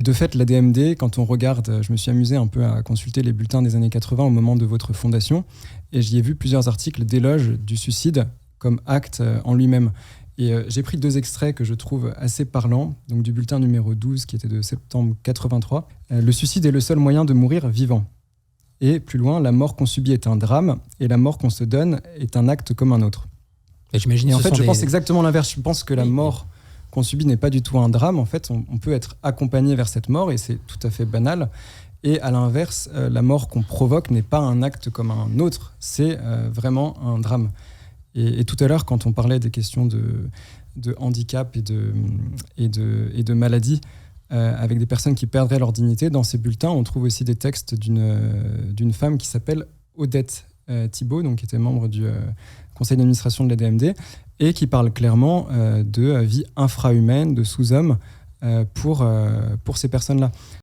De fait, la DMD, quand on regarde, je me suis amusé un peu à consulter les bulletins des années 80 au moment de votre fondation, et j'y ai vu plusieurs articles d'éloge du suicide comme acte en lui-même. Et j'ai pris 2 extraits que je trouve assez parlants, donc du bulletin numéro 12 qui était de septembre 83. Le suicide est le seul moyen de mourir vivant. Et plus loin, la mort qu'on subit est un drame, et la mort qu'on se donne est un acte comme un autre. Et j'imagine Et que en ce fait, sont je des... pense exactement l'inverse. Je pense que la Oui, mort qu'on subit n'est pas du tout un drame. En fait, on peut être accompagné vers cette mort et c'est tout à fait banal. Et à l'inverse, la mort qu'on provoque n'est pas un acte comme un autre. C'est vraiment un drame. Et tout à l'heure, quand on parlait des questions de handicap et de maladie, avec des personnes qui perdraient leur dignité, dans ces bulletins, on trouve aussi des textes d'une femme qui s'appelle Odette Thibault, donc qui était membre du conseil d'administration de la DMD, et qui parle clairement de vie infrahumaine, de sous-homme pour ces personnes-là.